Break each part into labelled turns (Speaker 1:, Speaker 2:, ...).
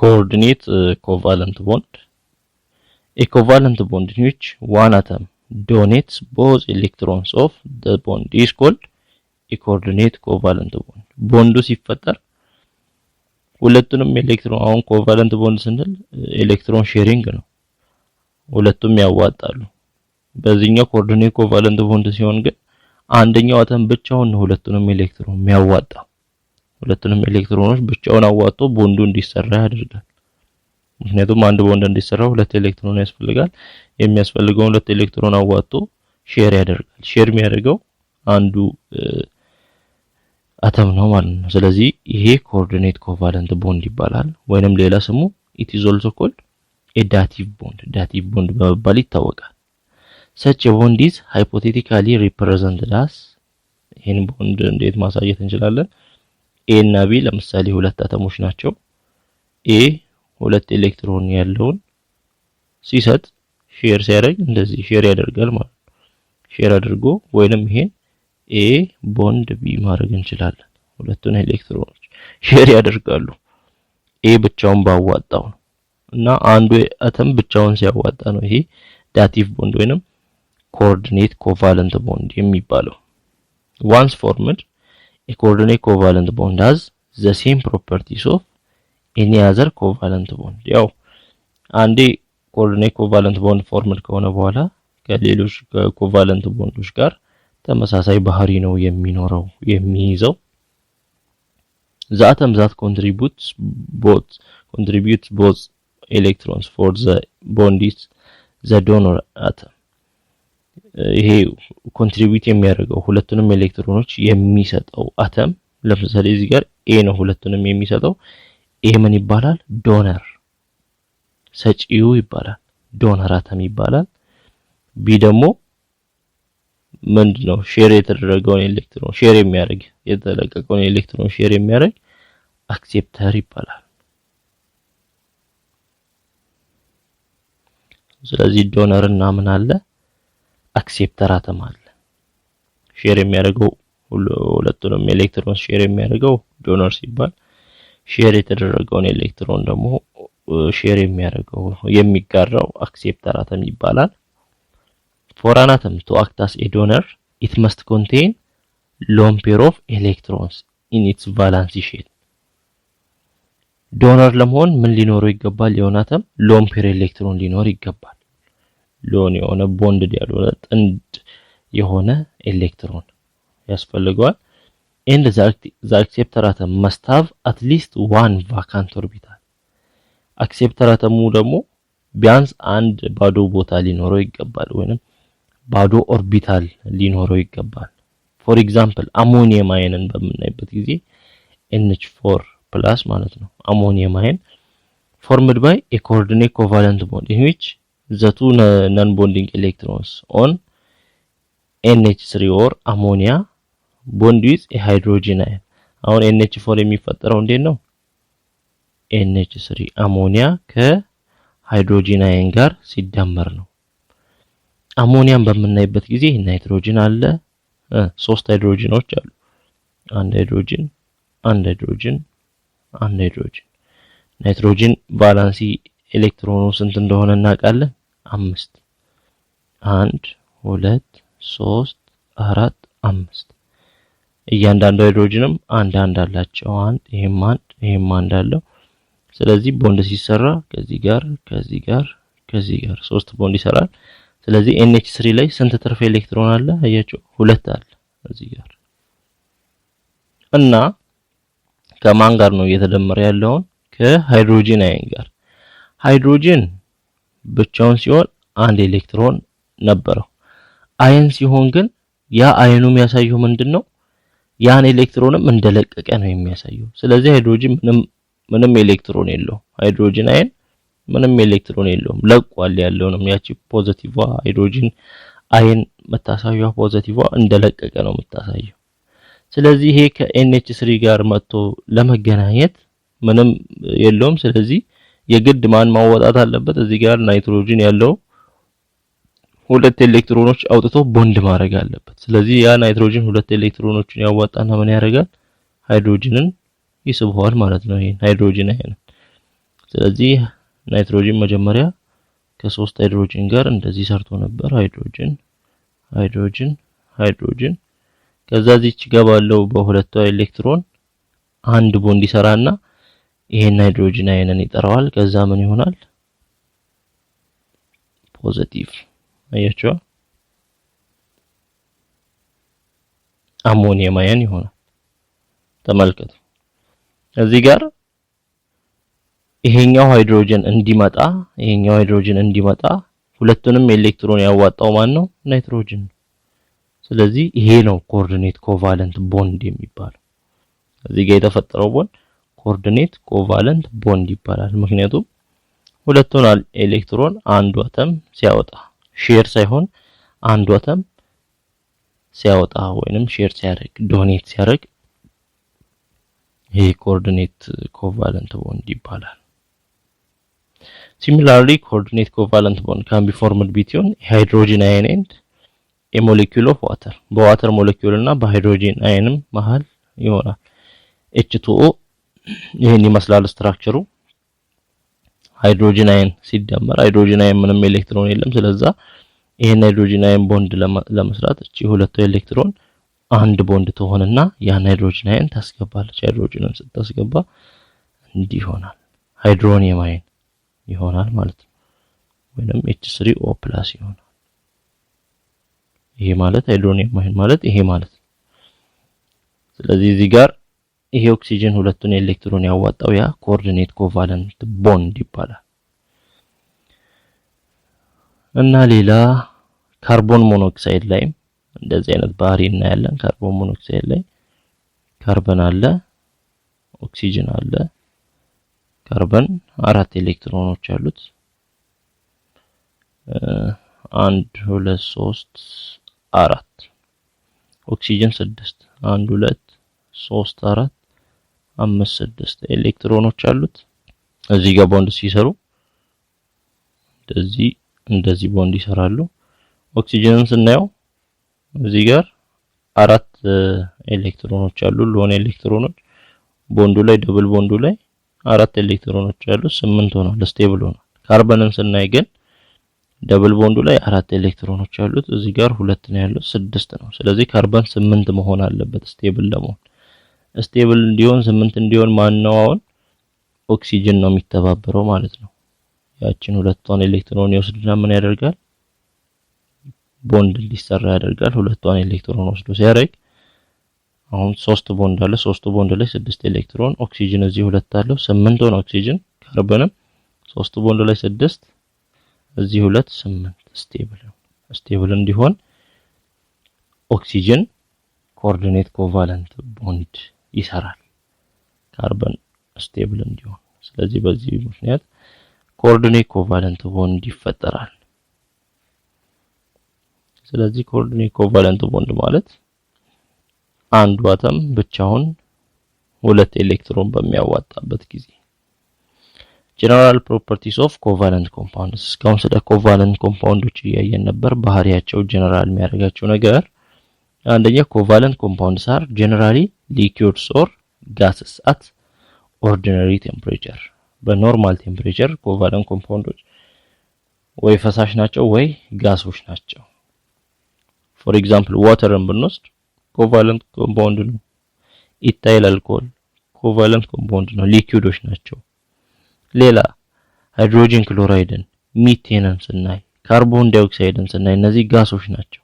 Speaker 1: Coordinate covalent bond. A covalent bond in which one atom donates both electrons of the bond is called a coordinate covalent bond. ቦንዱ ሲፈጠር ሁለቱንም ኤሌክትሮን አሁን ኮቫለንት ቦንድ ስንል ኤሌክትሮን ሼሪንግ ነው። ሁለቱም ያዋጣሉ። በዚህኛው ኮኦርዲኔት ኮቫለንት ቦንድ ሲሆን ግን አንደኛው አተም ብቻውን ሁለቱንም ኤሌክትሮን የሚያዋጣው ሁለቱንም ኤሌክትሮኖች ብቻውን አዋጥቶ ቦንዱ እንዲሰራ ያደርጋል። ምክንያቱም አንድ ቦንድ እንዲሰራ ሁለት ኤሌክትሮን ያስፈልጋል። የሚያስፈልገው ሁለት ኤሌክትሮን አዋጥቶ ሼር ያደርጋል። ሼር የሚያደርገው አንዱ አተም ነው ማለት ነው። ስለዚህ ይሄ ኮኦርዲኔት ኮቫለንት ቦንድ ይባላል። ወይንም ሌላ ስሙ it is also called a dative bond. dative bond በመባል ይታወቃል። such a bond is hypothetically represented as ይሄን ቦንድ እንዴት ማሳየት እንችላለን? A እና B ለምሳሌ ሁለት አተሞች ናቸው። A ሁለት ኤሌክትሮን ያለውን ሲሰጥ ሼር ሲያደርግ እንደዚህ ሼር ያደርጋል ማለት ነው። ሼር አድርጎ ወይንም ይሄን A ቦንድ B ማድረግ እንችላለን። ሁለቱን ኤሌክትሮኖች ሼር ያደርጋሉ። A ብቻውን ባዋጣው ነው እና አንዱ አተም ብቻውን ሲያዋጣ ነው ይሄ ዳቲቭ ቦንድ ወይንም coordinate covalent bond የሚባለው። once formed a coordinate covalent bond has the same properties of any other covalent bond. ያው አንዴ coordinate covalent bond formed ከሆነ በኋላ ከሌሎች covalent bonds ጋር ተመሳሳይ ባህሪ ነው የሚኖረው የሚይዘው። the atom that contributes both electrons for the bond is the donor atom. ይሄ ኮንትሪቢዩት የሚያደርገው ሁለቱንም ኤሌክትሮኖች የሚሰጠው አተም ለምሳሌ እዚህ ጋር A ነው ሁለቱንም የሚሰጠው A ምን ይባላል? ዶነር ሰጪው ይባላል። ዶነር አተም ይባላል። B ደግሞ ምንድነው? ሼር የተደረገውን ኤሌክትሮን ሼር የሚያደርግ የተለቀቀውን ኤሌክትሮን ሼር የሚያደርግ አክሴፕተር ይባላል። ስለዚህ ዶነር እና ምን አለ? አክሴፕተር አተም አለ። ሼር የሚያደርገው ሁለቱንም ኤሌክትሮን ሼር የሚያደርገው ዶነር ሲባል ሼር የተደረገውን ኤሌክትሮን ደግሞ ሼር የሚያደርገው የሚጋራው አክሴፕተር አተም ይባላል። for an atom to act as a donor it must contain lone pair of electrons in its valence shell. ዶነር ለመሆን ምን ሊኖረው ይገባል? የሆነ አተም ሎን ፔር ኤሌክትሮን ሊኖር ይገባል። ሎን የሆነ ቦንድ ያልሆነ ጥንድ የሆነ ኤሌክትሮን ያስፈልገዋል። and the acceptor atom must have at least one vacant orbital. acceptor አተሙ ደግሞ ቢያንስ አንድ ባዶ ቦታ ሊኖረው ይገባል ወይንም ባዶ ኦርቢታል ሊኖረው ይገባል። for example አሞኒየም አየንን በምናይበት ጊዜ NH4+ ማለት ነው። አሞኒየም አየን formed by a coordinate covalent bond in which the two non-bonding electrons on NH3 or ammonia bond with a hydrogen ion. አሁን NH4 የሚፈጠረው እንዴት ነው? NH3 አሞኒያ ከሃይድሮጂን አየን ጋር ሲደመር ነው። አሞኒያን በምናይበት ጊዜ ናይትሮጅን አለ፣ ሶስት ሃይድሮጂኖች አሉ። አንድ ሃይድሮጂን ናይትሮጅን ቫላንሲ ኤሌክትሮኑ ስንት እንደሆነ እናውቃለን? 5 1 2 3 4 5 እያንዳንዱ ሃይድሮጂንም አንድ አላቸው። ይሄም አንድ አለው። ስለዚህ ቦንድ ሲሰራ ከዚህ ጋር ሶስት ቦንድ ይሰራል። ስለዚህ NH3 ላይ ስንት ትርፍ ኤሌክትሮን አለ? አያችሁ 2 አለ እዚህ ጋር እና ከማን ጋር ነው እየተደመረ ያለው? ከሃይድሮጂን አየን ጋር። ሃይድሮጂን ብቻውን ሲሆን አንድ ኤሌክትሮን ነበረው። አየን ሲሆን ግን ያ አየኑ የሚያሳየው ምንድነው? ያን ኤሌክትሮንም እንደለቀቀ ነው የሚያሳየው። ስለዚህ ሃይድሮጂን ምንም ኤሌክትሮን የለውም። ሃይድሮጂን አየን ምንም ኤሌክትሮን የለውም። ለቋል ያለውንም ያቺ ፖዚቲቭ ሃይድሮጂን አየን መታሳየዋ ፖዚቲቭ እንደለቀቀ ነው የምታሳየው። ስለዚህ ይሄ ከNH3 ጋር መጥቶ ለመገናኘት ምንም የለውም። ስለዚህ የግድ ማን ማወጣት አለበት? እዚህ ጋር ናይትሮጅን ያለው ሁለት ኤሌክትሮኖች አውጥቶ ቦንድ ማድረግ አለበት። ስለዚህ ያ ናይትሮጅን ሁለት ኤሌክትሮኖችን ያዋጣና ምን ያደርጋል? ሃይድሮጅንን ይስበዋል ማለት ነው። ይሄን ሃይድሮጅን አየን ስለዚህ ናይትሮጅን መጀመሪያ ከሶስት ሃይድሮጅን ጋር እንደዚህ ሰርቶ ነበር ሃይድሮጅን ሃይድሮጅን ሃይድሮጅን ከዛ እዚች ጋር ባለው በሁለቱ ኤሌክትሮን አንድ ቦንድ ይሰራና ይሄን ሃይድሮጅን አየንን ይጠራዋል ከዛ ምን ይሆናል ፖዚቲቭ አያችሁ አሞኒየም አየን ይሆናል ተመልከቱ እዚህ ጋር ይሄኛው ሃይድሮጅን እንዲመጣ ሁለቱንም ኤሌክትሮን ያዋጣው ማን ነው ናይትሮጅን ስለዚህ ይሄ ነው ኮኦርዲኔት ኮቫለንት ቦንድ የሚባለው እዚህ ጋር የተፈጠረው ቦንድ ኮኦርዲኔት ኮቫለንት ቦንድ ይባላል ምክንያቱም ሁለቱን ኤሌክትሮን አንዱ አተም ሲያወጣ ሼር ሳይሆን አንዱ አተም ሲያወጣ ወይንም ሼር ሲያደርግ ዶኔት ሲያደርግ ይሄ ኮኦርዲኔት ኮቫለንት ቦንድ ይባላል Similarly, coordinate covalent bond can be formed between a hydrogen ion and a molecule of water. በዋተር ሞለኪውል እና በሃይድሮጂን አየንም መሃል ይሆናል H2O ይሄን ይመስላል ስትራክቸሩ ሃይድሮጂን አየን ሲደመር ሃይድሮጂን አየን ምንም ኤሌክትሮን የለም ስለዚህ ይሄን ሃይድሮጂን አየን ቦንድ ለመስራት እቺ ሁለቱ ኤሌክትሮን አንድ ቦንድ ትሆንና ያን ሃይድሮጂን አየን ታስገባለች ሃይድሮጂንን ስታስገባ እንዲህ ይሆናል ሃይድሮኒየም አየን ይሆናል ማለት ነው ወይንም H3O+ ይሆናል ይሄ ማለት ሃይድሮኒየም አየን ማለት ይሄ ማለት ስለዚህ እዚህ ጋር ይሄ ኦክሲጅን ሁለቱን ኤሌክትሮን ያዋጣው ያ ኮኦርዲኔት ኮቫለንት ቦንድ ይባላል እና ሌላ ካርቦን ሞኖክሳይድ ላይ እንደዚህ አይነት ባህሪ እናያለን ካርቦን ሞኖክሳይድ ላይ ካርበን አለ ኦክሲጅን አለ ካርበን አራት ኤሌክትሮኖች አሉት 1 2 3 4 ኦክሲጅን 6 1 2 3 4 5 6 ኤሌክትሮኖች አሉት እዚህ ጋር ቦንድ ሲሰሩ እንደዚህ ቦንድ ይሰራሉ ኦክሲጅንን ስናየው እዚህ ጋር አራት ኤሌክትሮኖች አሉ ሎን ኤሌክትሮኖች ቦንዱ ላይ ደብል ቦንዱ ላይ አራት ኤሌክትሮኖች አሉ 8 ሆኗል ስቴብል ሆኗል ካርበንን ስናይ ግን ደብል ቦንዱ ላይ አራት ኤሌክትሮኖች አሉት እዚህ ጋር ሁለት ነው ያለው 6 ነው ስለዚህ ካርበን 8 መሆን አለበት ስቴብል ለመሆን ስቴብል እንዲሆን 8 እንዲሆን ማን ነው አሁን ኦክሲጅን ነው የሚተባበረው ማለት ነው ያቺን ሁለቷን ኤሌክትሮን ይወስድና ምን ያደርጋል ቦንድ እንዲሰራ ያደርጋል ሁለቷን ኤሌክትሮን ወስዶ ሲያደርግ አሁን 3 ቦንድ አለ 3 ቦንድ ላይ 6 ኤሌክትሮን ኦክሲጅን እዚህ ሁለት አለው 8 ሆነ ኦክሲጅን ካርበንም 3 ቦንድ ላይ 6 እዚህ 2 8 ስቴብል እንዲሆን ኦክሲጅን ኮኦርዲኔት ኮቫለንት ቦንድ ይሰራል ካርበን ስቴብል እንዲሆን ስለዚህ በዚህ ምክንያት ኮኦርዲኔት ኮቫለንት ቦንድ ይፈጠራል ስለዚህ ኮኦርዲኔት ኮቫለንት ቦንድ ማለት አንዱ አተም ብቻውን ሁለት ኤሌክትሮን በሚያዋጣበት ጊዜ ጀነራል ፕሮፐርቲስ ኦፍ ኮቫለንት ኮምፓውንድስ እስካሁን ስለ ኮቫለንት ኮምፓውንዶች እያየን ነበር ባህሪያቸው ጀነራል የሚያደርጋቸው ነገር አንደኛ ኮቫለንት ኮምፓውንድስ are generally liquids or gases at ordinary temperature በኖርማል ቴምፕሬቸር ኮቫለንት ኮምፓውንዶች ወይ ፈሳሽ ናቸው ወይ ጋሶች ናቸው for example waterን ብንወስድ ኮቫለንት ኮምፓውንድ ነው ኢታይል አልኮል ኮቫለንት ኮምፓውንድ ነው ሊኩዊዶች ናቸው ሌላ ሃይድሮጅን ክሎራይድን ሚቴንን ስናይ ካርቦን ዳይኦክሳይድን ስናይ እነዚህ ጋሶች ናቸው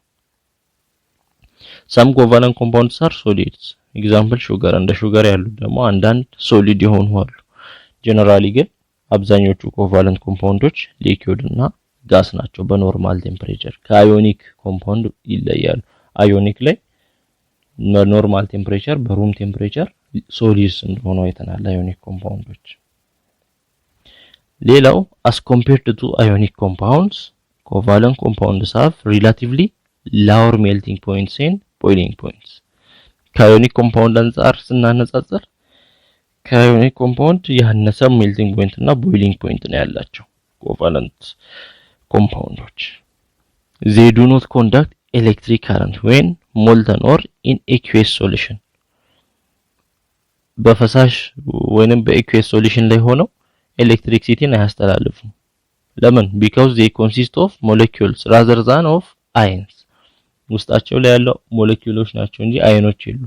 Speaker 1: some covalent compounds are solids example sugar እንደ ሹገር ያሉት ደግሞ አንዳንድ ሶሊድ የሆኑ አሉ ጀነራሊ ግን አብዛኞቹ ኮቫለንት ኮምፓውንዶች ሊኩዊድ እና ጋስ ናቸው በኖርማል ቴምፕሬቸር ከአዮኒክ ኮምፓውንድ ይለያሉ አዮኒክ ላይ በኖርማል ቴምፕሬቸር በሩም ቴምፕሬቸር ሶሊድስ እንደሆኑ አይተናል አዮኒክ ኮምፓውንዶች ሌላው as compared to ionic compounds covalent compounds have relatively lower melting points and boiling points ከአዮኒክ ኮምፓውንድ አንፃር ስናነጻጽር ከአዮኒክ ኮምፓውንድ ያነሰ ሜልቲንግ ፖይንት እና ቦይሊንግ ፖይንት ነው ያላቸው ኮቫለንት ኮምፓውንዶች they do not conduct electric current when molten or in aqueous solution በፈሳሽ ወይንም በaqueous solution ላይ ሆነው ኤሌክትሪክሲቲን አያስተላልፉም። ለምን? because they consist of molecules rather than of ions ውስጣቸው ላይ ያለው ሞለኪውሎች ናቸው እንጂ አዮኖች የሉ።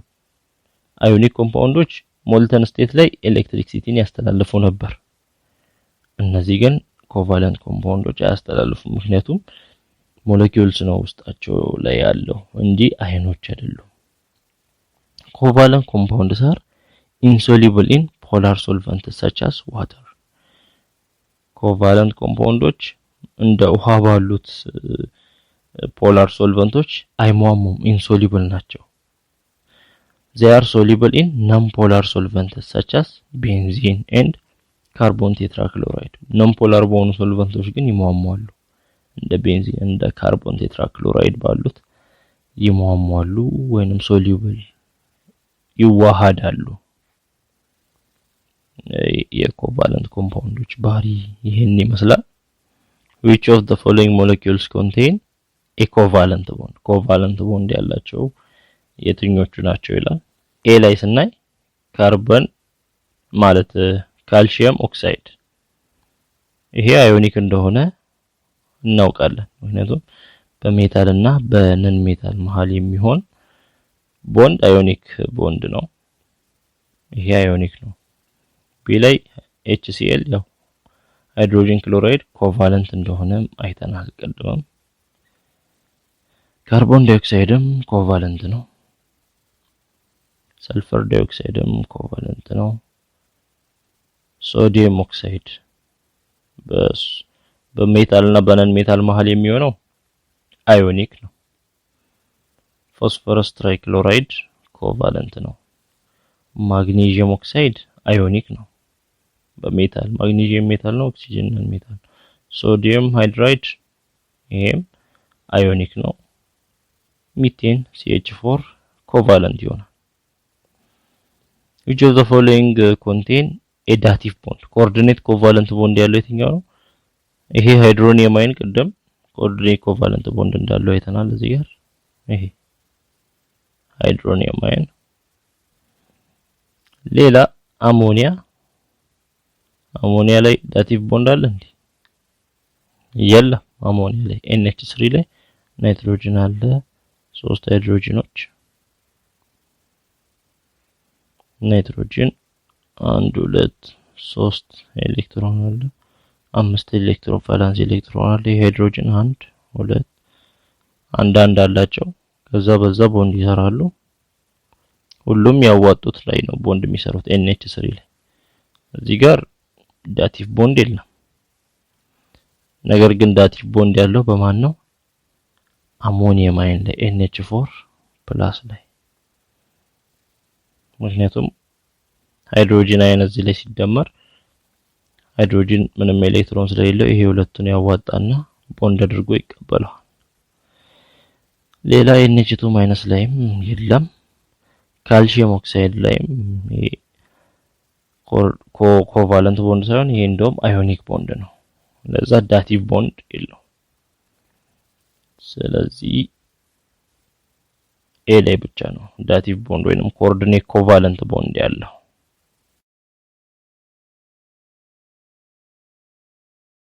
Speaker 1: አዮኒክ ኮምፓውንዶች ሞልተን ስቴት ላይ ኤሌክትሪክሲቲን ያስተላልፉ ነበር። እነዚህ ግን ኮቫለንት ኮምፓውንዶች አያስተላልፉም ምክንያቱም ሞለኪውልስ ነው ውስጣቸው ላይ ያለው እንጂ አዮኖች አይደሉም። Covalent compounds are insoluble in polar solvents such as water. Covalent compounds እንደ ውሃ ባሉት ፖላር ሶልቨንቶች አይሟሙም insoluble ናቸው። They are soluble in non-polar solvents such as benzene and carbon tetrachloride. non-polar በሆኑ ሶልቨንቶች ግን ይሟሟሉ። እንደ ቤንዚን እንደ ካርቦን ቴትራክሎራይድ ባሉት ይሟሟሉ ወይንም soluble ይዋሃዳሉ። የኮቫለንት ኮምፓውንዶች ባህሪ ይሄን ይመስላል። Which of the following molecules contain a covalent bond? covalent bond ያላቸው የትኞቹ ናቸው ይላል። ኤ ላይ ስናይ ካርበን ማለት ካልሲየም ኦክሳይድ ይሄ አዮኒክ እንደሆነ እናውቃለን ምክንያቱም በሜታልና በነን ሜታል መሃል የሚሆን ቦንድ አዮኒክ ቦንድ ነው። ይሄ አዮኒክ ነው። ቢ ላይ HCl ያው ሃይድሮጅን ክሎራይድ ኮቫለንት እንደሆነ አይተናል ቀድመም። ካርቦን ዳይኦክሳይድም ኮቫለንት ነው። ሰልፈር ዳይኦክሳይድም ኮቫለንት ነው። ሶዲየም ኦክሳይድ በሜታልና በነን ሜታል መሃል የሚሆነው አዮኒክ ነው። ፎስፈረስ ትራይክሎራይድ ኮቫለንት ነው። ማግኔዥየም ኦክሳይድ አዮኒክ ነው። በሜታል ማግኔዥየም ሜታል ነው፣ ኦክሲጅን ነን ሜታል። ሶዲየም ሃይድራይድ ይሄም አዮኒክ ነው። ሚቴን CH4 ኮቫለንት ይሆናል። Which of the following contain a dative bond? coordinate covalent bond ያለው የትኛው ነው? ይሄ ሃይድሮኒየም አይን ቀደም coordinate covalent bond እንዳለው አይተናል እዚህ ጋር። ይሄ ሃይድሮኒየም አይን። ሌላ አሞኒያ ላይ ዳቲቭ ቦንድ አለ እንዴ? የለም። አሞኒያ ላይ NH3 ላይ ናይትሮጅን አለ 3 ሃይድሮጅኖች ናይትሮጅን 1 2 3 ኤሌክትሮን አለ 5 ኤሌክትሮን ቫላንስ ኤሌክትሮን አለ። ሃይድሮጅን 1 2 አንድ አላቸው። ከዛ በዛ ቦንድ ይሰራሉ። ሁሉም ያዋጡት ላይ ነው ቦንድ የሚሰሩት NH3 ላይ። እዚህ ጋር ዳቲቭ ቦንድ የለም። ነገር ግን ዳቲቭ ቦንድ ያለው በማን ነው? አሞኒየም አይን ላይ NH4 ፕላስ ላይ። ምክንያቱም ሃይድሮጅን አይን እዚህ ላይ ሲደመር ሃይድሮጅን ምንም ኤሌክትሮን ስለሌለው ይሄ ሁለቱን ያዋጣና ቦንድ አድርጎ ይቀበላል። ሌላ NH2 ማይነስ ላይም የለም። ካልሲየም ኦክሳይድ ላይም ኮቫለንት ቦንድ ሳይሆን ይሄ እንደውም አዮኒክ ቦንድ ነው። ለዛ ዳቲቭ ቦንድ የለው። ስለዚህ ኤ ላይ ብቻ ነው ዳቲቭ ቦንድ ወይንም ኮኦርዲኔት ኮቫለንት ቦንድ ያለው።